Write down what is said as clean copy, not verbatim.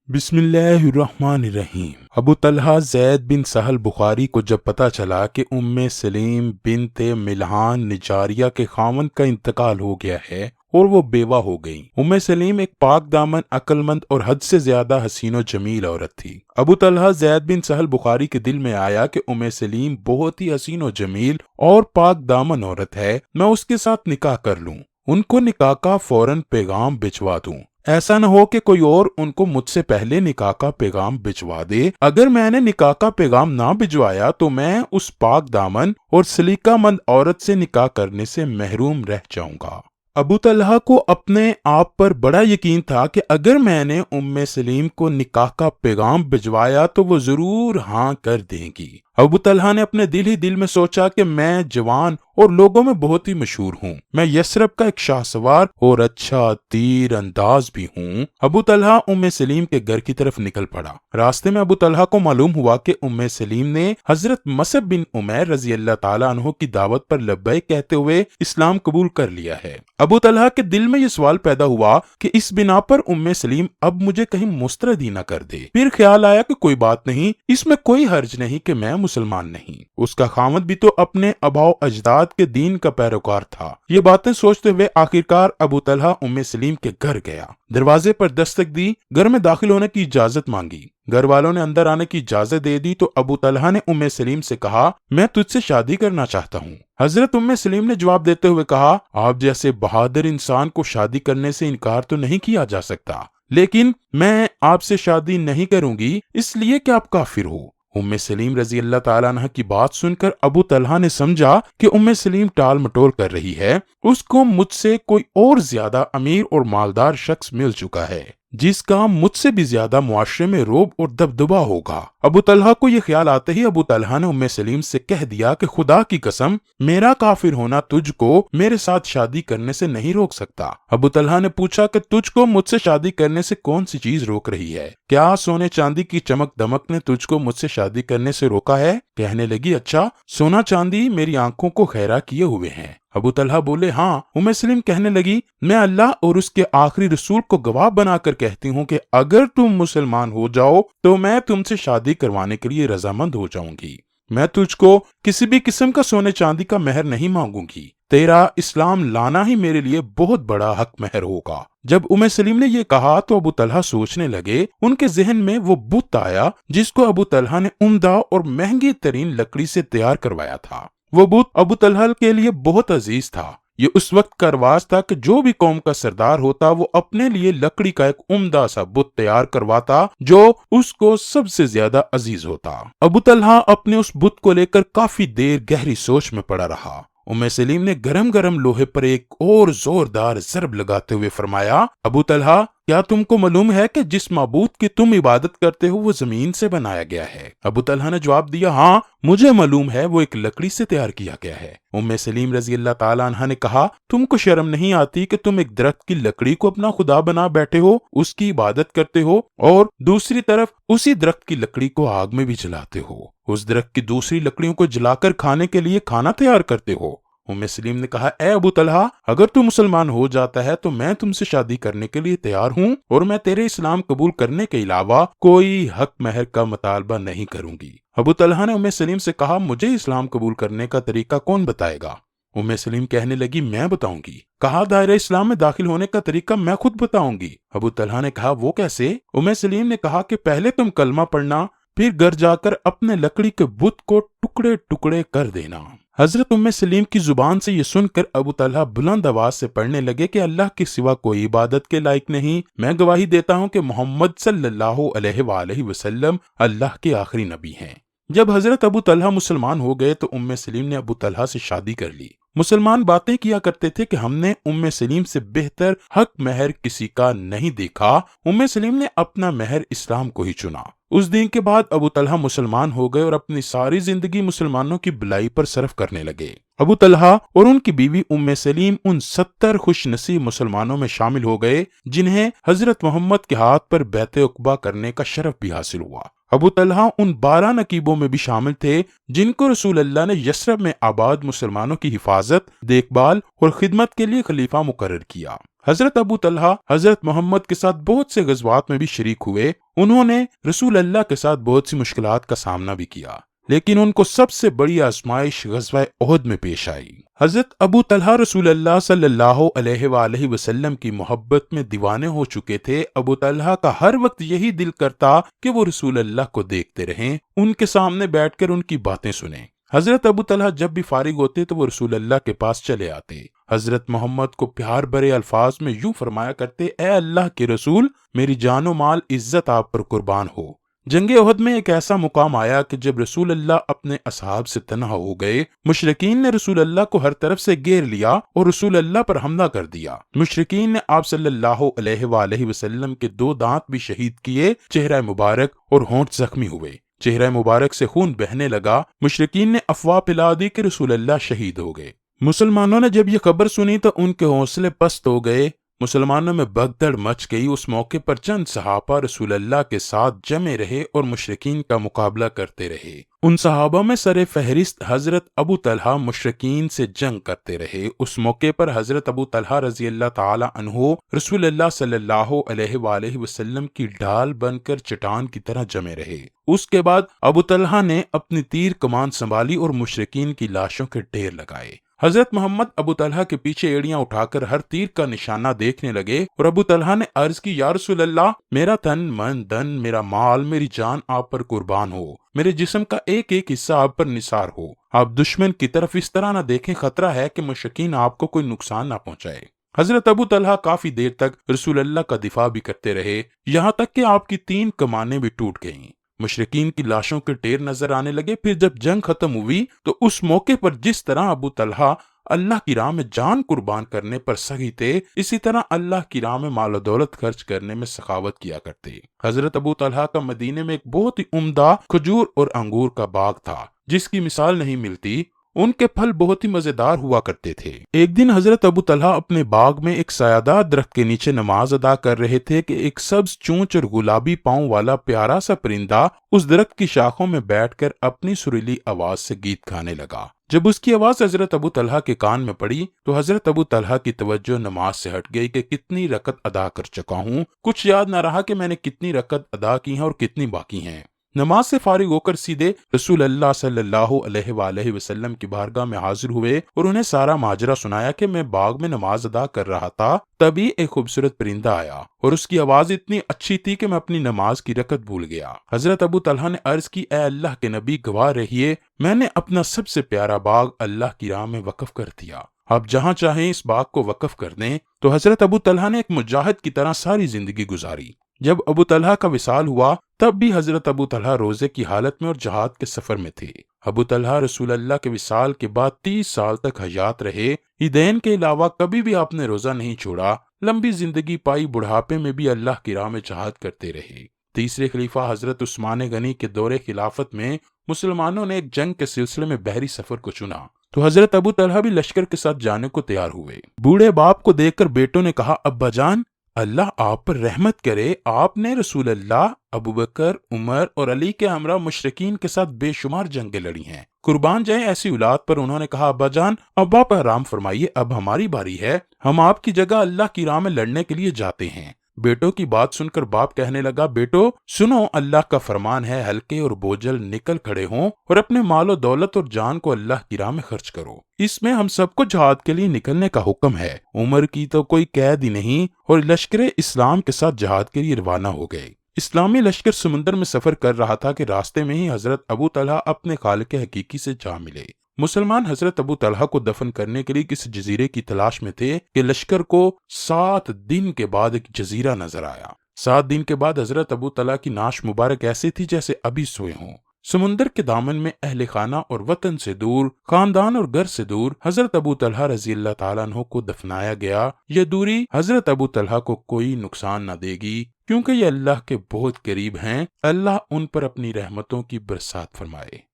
بسم اللہ الرحمن الرحیم۔ ابو طلحہ زید بن سہل بخاری کو جب پتہ چلا کہ سلیم بنت ملحان نجاریہ کے خاوند کا انتقال ہو گیا ہے اور وہ بیوہ ہو گئیں۔ سلیم ایک پاک دامن، عقل مند اور حد سے زیادہ حسین و جمیل عورت تھی۔ ابو طلحہ زید بن سہل بخاری کے دل میں آیا کہ سلیم بہت ہی حسین و جمیل اور پاک دامن عورت ہے، میں اس کے ساتھ نکاح کر لوں، ان کو نکاح کا فوراً پیغام بھجوا دوں، ایسا نہ ہو کہ کوئی اور ان کو مجھ سے پہلے نکاح کا پیغام بھجوا دے۔ اگر میں نے نکاح کا پیغام نہ بھجوایا تو میں اس پاک دامن اور سلیقہ مند عورت سے نکاح کرنے سے محروم رہ جاؤں گا۔ ابو طلحہ کو اپنے آپ پر بڑا یقین تھا کہ اگر میں نے سلیم کو نکاح کا پیغام بھجوایا تو وہ ضرور ہاں کر دیں گی۔ ابو طلحہ نے اپنے دل ہی دل میں سوچا کہ میں جوان اور لوگوں میں بہت ہی مشہور ہوں، میں یثرب کا ایک شاہ سوار اور اچھا تیر انداز بھی ہوں۔ ابو طلحہ سلیم کے گھر کی طرف نکل پڑا۔ راستے میں ابو طلحہ کو معلوم ہوا کہ سلیم نے حضرت مصعب بن عمیر رضی اللہ تعالیٰ عنہ کی دعوت پر لبیک کہتے ہوئے اسلام قبول کر لیا ہے۔ ابو طلحہ کے دل میں یہ سوال پیدا ہوا کہ اس بنا پر سلیم اب مجھے کہیں مسترد ہی نہ کر دے۔ پھر خیال آیا کہ کوئی بات نہیں، اس میں کوئی حرج نہیں کہ میں مسلمان نہیں، اس کا خاوند بھی تو اپنے آباء و اجداد کے دین کا پیروکار تھا۔ یہ باتیں سوچتے ہوئے آخرکار ابو طلحہ سلیم کے گھر گیا، دروازے پر دستک دی، گھر میں داخل ہونے کی اجازت مانگی۔ گھر والوں نے اندر آنے کی اجازت دے دی تو ابو طلحہ نے سلیم سے کہا، میں تجھ سے شادی کرنا چاہتا ہوں۔ حضرت سلیم نے جواب دیتے ہوئے کہا، آپ جیسے بہادر انسان کو شادی کرنے سے انکار تو نہیں کیا جا سکتا، لیکن میں آپ سے شادی نہیں کروں گی اس لیے کہ آپ کافر ہو۔ سلیم رضی اللہ تعالیٰ عنہ کی بات سن کر ابو طلحہ نے سمجھا کہ سلیم ٹال مٹول کر رہی ہے، اس کو مجھ سے کوئی اور زیادہ امیر اور مالدار شخص مل چکا ہے جس کا مجھ سے بھی زیادہ معاشرے میں رعب اور دبدبہ ہوگا۔ ابو طلحہ کو یہ خیال آتے ہی ابو طلحہ نے سلیم سے کہہ دیا کہ خدا کی قسم، میرا کافر ہونا تجھ کو میرے ساتھ شادی کرنے سے نہیں روک سکتا۔ ابو طلحہ نے پوچھا کہ تجھ کو مجھ سے شادی کرنے سے کون سی چیز روک رہی ہے؟ کیا سونے چاندی کی چمک دمک نے تجھ کو مجھ سے شادی کرنے سے روکا ہے؟ کہنے لگی، اچھا، سونا چاندی میری آنکھوں کو خیرہ کیے ہوئے ہیں۔ ابو طلحہ بولے، ہاں۔ سلیم کہنے لگی، میں اللہ اور اس کے آخری رسول کو گواہ بنا کر کہتی ہوں کہ اگر تم مسلمان ہو جاؤ تو میں تم سے شادی کروانے کے لیے رضامند ہو جاؤں گی۔ میں تجھ کو کسی بھی قسم کا سونے چاندی کا مہر نہیں مانگوں گی، تیرا اسلام لانا ہی میرے لیے بہت بڑا حق مہر ہوگا۔ جب سلیم نے یہ کہا تو ابو طلحہ سوچنے لگے، ان کے ذہن میں وہ بت آیا جس کو ابو طلحہ نے عمدہ اور مہنگی ترین لکڑی سے تیار کروایا تھا۔ وہ بت ابو طلحہ کے لیے بہت عزیز تھا۔ یہ اس وقت کا رواج تھا کہ جو بھی قوم کا سردار ہوتا وہ اپنے لیے لکڑی کا ایک عمدہ سا بت تیار کرواتا جو اس کو سب سے زیادہ عزیز ہوتا۔ ابو طلحہ اپنے اس بت کو لے کر کافی دیر گہری سوچ میں پڑا رہا۔ سلیم نے گرم گرم لوہے پر ایک اور زوردار ضرب لگاتے ہوئے فرمایا، ابو طلحہ، کیا تم کو معلوم ہے کہ جس معبود کی تم عبادت کرتے ہو وہ زمین سے بنایا گیا ہے؟ ابو طلحہ نے جواب دیا، ہاں مجھے معلوم ہے، وہ ایک لکڑی سے تیار کیا گیا ہے۔ سلیم رضی اللہ تعالیٰ عنہ نے کہا، تم کو شرم نہیں آتی کہ تم ایک درخت کی لکڑی کو اپنا خدا بنا بیٹھے ہو، اس کی عبادت کرتے ہو اور دوسری طرف اسی درخت کی لکڑی کو آگ میں بھی جلاتے ہو، اس درخت کی دوسری لکڑیوں کو جلا کر کھانے کے لیے کھانا تیار کرتے ہو؟ سلیم نے کہا، اے ابو طلحہ، اگر تو مسلمان ہو جاتا ہے تو میں تم سے شادی کرنے کے لیے تیار ہوں اور میں تیرے اسلام قبول کرنے کے علاوہ کوئی حق مہر کا مطالبہ نہیں کروں گی۔ ابو طلحہ نے سلیم سے کہا، مجھے اسلام قبول کرنے کا طریقہ کون بتائے گا؟ سلیم کہنے لگی، میں بتاؤں گی۔ کہا، دائرہ اسلام میں داخل ہونے کا طریقہ میں خود بتاؤں گی۔ ابو طلحہ نے کہا، وہ کیسے؟ سلیم نے کہا کہ پہلے تم کلمہ پڑھنا، پھر گھر جا کر اپنے لکڑی کے بت کو ٹکڑے ٹکڑے کر دینا۔ حضرت سلیم کی زبان سے یہ سن کر ابو طلحہ بلند آواز سے پڑھنے لگے کہ اللہ کے سوا کوئی عبادت کے لائق نہیں، میں گواہی دیتا ہوں کہ محمد صلی اللہ علیہ وآلہ وسلم اللہ کے آخری نبی ہیں۔ جب حضرت ابو طلحہ مسلمان ہو گئے تو سلیم نے ابو طلحہ سے شادی کر لی۔ مسلمان باتیں کیا کرتے تھے کہ ہم نے سلیم سے بہتر حق مہر کسی کا نہیں دیکھا۔ سلیم نے اپنا مہر اسلام کو ہی چنا۔ اس دن کے بعد ابو طلحہ مسلمان ہو گئے اور اپنی ساری زندگی مسلمانوں کی بھلائی پر صرف کرنے لگے۔ ابو طلحہ اور ان کی بیوی سلیم ان 70 خوش نصیب مسلمانوں میں شامل ہو گئے جنہیں حضرت محمد کے ہاتھ پر بیعت عقبہ کرنے کا شرف بھی حاصل ہوا۔ ابو طلحہ ان 12 نقیبوں میں بھی شامل تھے جن کو رسول اللہ نے یثرب میں آباد مسلمانوں کی حفاظت، دیکھ بھال اور خدمت کے لیے خلیفہ مقرر کیا۔ حضرت ابو طلحہ حضرت محمد کے ساتھ بہت سے غزوات میں بھی شریک ہوئے، انہوں نے رسول اللہ کے ساتھ بہت سی مشکلات کا سامنا بھی کیا، لیکن ان کو سب سے بڑی آزمائش غزوہ احد میں پیش آئی۔ حضرت ابو طلحہ رسول اللہ صلی اللہ علیہ وآلہ وسلم کی محبت میں دیوانے ہو چکے تھے۔ ابو طلحہ کا ہر وقت یہی دل کرتا کہ وہ رسول اللہ کو دیکھتے رہیں، ان کے سامنے بیٹھ کر ان کی باتیں سنیں۔ حضرت ابو طلحہ جب بھی فارغ ہوتے تو وہ رسول اللہ کے پاس چلے آتے، حضرت محمد کو پیار بھرے الفاظ میں یوں فرمایا کرتے، اے اللہ کے رسول، میری جان و مال عزت آپ پر قربان ہو۔ جنگ احد میں ایک ایسا مقام آیا کہ جب رسول اللہ اپنے اصحاب سے تنہا ہو گئے، مشرکین نے رسول اللہ کو ہر طرف سے گھیر لیا اور رسول اللہ پر حملہ کر دیا۔ مشرکین نے آپ صلی اللہ علیہ وآلہ وسلم کے 2 دانت بھی شہید کیے، چہرہ مبارک اور ہونٹ زخمی ہوئے، چہرہ مبارک سے خون بہنے لگا۔ مشرکین نے افواہ پھیلا دی کہ رسول اللہ شہید ہو گئے۔ مسلمانوں نے جب یہ خبر سنی تو ان کے حوصلے پست ہو گئے، مسلمانوں میں بھگدڑ مچ گئی۔ اس موقع پر چند صحابہ رسول اللہ کے ساتھ جمے رہے اور مشرکین کا مقابلہ کرتے رہے۔ ان صحابہ میں سر فہرست حضرت ابو طلحہ مشرکین سے جنگ کرتے رہے۔ اس موقع پر حضرت ابو طلحہ رضی اللہ تعالی عنہ رسول اللہ صلی اللہ علیہ وآلہ وسلم کی ڈھال بن کر چٹان کی طرح جمے رہے۔ اس کے بعد ابو طلحہ نے اپنی تیر کمان سنبھالی اور مشرکین کی لاشوں کے ڈھیر لگائے۔ حضرت محمد ابو طلحہ کے پیچھے ایڑیاں اٹھا کر ہر تیر کا نشانہ دیکھنے لگے اور ابو طلحہ نے عرض کی، یا رسول اللہ، میرا تن من دن، میرا مال، میری جان آپ پر قربان ہو، میرے جسم کا ایک ایک حصہ آپ پر نثار ہو۔ آپ دشمن کی طرف اس طرح نہ دیکھیں، خطرہ ہے کہ مشرکین آپ کو کوئی نقصان نہ پہنچائے۔ حضرت ابو طلحہ کافی دیر تک رسول اللہ کا دفاع بھی کرتے رہے، یہاں تک کہ آپ کی 3 کمانیں بھی ٹوٹ گئیں۔ مشرکین کی لاشوں کے ڈھیر نظر آنے لگے۔ پھر جب جنگ ختم ہوئی تو اس موقع پر جس طرح ابو طلحہ اللہ کی راہ میں جان قربان کرنے پر سخی تھے، اسی طرح اللہ کی راہ میں مال و دولت خرچ کرنے میں سخاوت کیا کرتے۔ حضرت ابو طلحہ کا مدینے میں ایک بہت ہی عمدہ کھجور اور انگور کا باغ تھا، جس کی مثال نہیں ملتی۔ ان کے پھل بہت ہی مزیدار ہوا کرتے تھے۔ ایک دن حضرت ابو طلحہ اپنے باغ میں ایک سایہ درخت کے نیچے نماز ادا کر رہے تھے کہ ایک سبز چونچ اور گلابی پاؤں والا پیارا سا پرندہ اس درخت کی شاخوں میں بیٹھ کر اپنی سریلی آواز سے گیت گانے لگا۔ جب اس کی آواز حضرت ابو طلحہ کے کان میں پڑی تو حضرت ابو طلحہ کی توجہ نماز سے ہٹ گئی کہ کتنی رکعت ادا کر چکا ہوں، کچھ یاد نہ رہا کہ میں نے کتنی رکعت ادا کی ہیں اور کتنی باقی ہیں۔ نماز سے فارغ ہو کر سیدھے رسول اللہ صلی اللہ علیہ وآلہ وسلم کی بارگاہ میں حاضر ہوئے اور انہیں سارا ماجرا سنایا کہ میں باغ میں نماز ادا کر رہا تھا، تبھی ایک خوبصورت پرندہ آیا اور اس کی آواز اتنی اچھی تھی کہ میں اپنی نماز کی رکعت بھول گیا۔ حضرت ابو طلحہ نے عرض کی، اے اللہ کے نبی، گواہ رہیے، میں نے اپنا سب سے پیارا باغ اللہ کی راہ میں وقف کر دیا، آپ جہاں چاہیں اس باغ کو وقف کر دیں۔ تو حضرت ابو طلحہ نے ایک مجاہد کی طرح ساری زندگی گزاری۔ جب ابو طلحہ کا وصال ہوا تب بھی حضرت ابو طلحہ روزے کی حالت میں اور جہاد کے سفر میں تھے۔ ابو طلحہ رسول اللہ کے وصال کے بعد 30 سال تک حیات رہے۔ عیدین کے علاوہ کبھی بھی آپ نے روزہ نہیں چھوڑا، لمبی زندگی پائی، بڑھاپے میں بھی اللہ کی راہ میں جہاد کرتے رہے۔ تیسرے خلیفہ حضرت عثمان غنی کے دور خلافت میں مسلمانوں نے ایک جنگ کے سلسلے میں بحری سفر کو چنا تو حضرت ابو طلحہ بھی لشکر کے ساتھ جانے کو تیار ہوئے۔ بوڑھے باپ کو دیکھ کر بیٹوں نے کہا، ابا جان، اللہ آپ پر رحمت کرے، آپ نے رسول اللہ، ابو بکر، عمر اور علی کے ہمراہ مشرکین کے ساتھ بے شمار جنگیں لڑی ہیں، قربان جائیں ایسی اولاد پر۔ انہوں نے کہا، ابا جان، اب آپ آرام فرمائیے، اب ہماری باری ہے، ہم آپ کی جگہ اللہ کی راہ میں لڑنے کے لیے جاتے ہیں۔ بیٹوں کی بات سن کر باپ کہنے لگا، بیٹو سنو، اللہ کا فرمان ہے، ہلکے اور بوجھل نکل کھڑے ہوں اور اپنے مال و دولت اور جان کو اللہ کی راہ میں خرچ کرو، اس میں ہم سب کو جہاد کے لیے نکلنے کا حکم ہے۔ عمر کی تو کوئی قید ہی نہیں اور لشکر اسلام کے ساتھ جہاد کے لیے روانہ ہو گئے۔ اسلامی لشکر سمندر میں سفر کر رہا تھا کہ راستے میں ہی حضرت ابو طلحہ اپنے خالق حقیقی سے جا ملے۔ مسلمان حضرت ابو طلحہ کو دفن کرنے کے لیے کسی جزیرے کی تلاش میں تھے کہ لشکر کو 7 دن کے بعد ایک جزیرہ نظر آیا۔ 7 دن کے بعد حضرت ابو طلحہ کی نعش مبارک ایسی تھی جیسے ابھی سوئے ہوں۔ سمندر کے دامن میں اہل خانہ اور وطن سے دور، خاندان اور گھر سے دور حضرت ابو طلحہ رضی اللہ تعالیٰ عنہ کو دفنایا گیا۔ یہ دوری حضرت ابو طلحہ کو کوئی نقصان نہ دے گی کیونکہ یہ اللہ کے بہت قریب ہیں۔ اللہ ان پر اپنی رحمتوں کی برسات فرمائے۔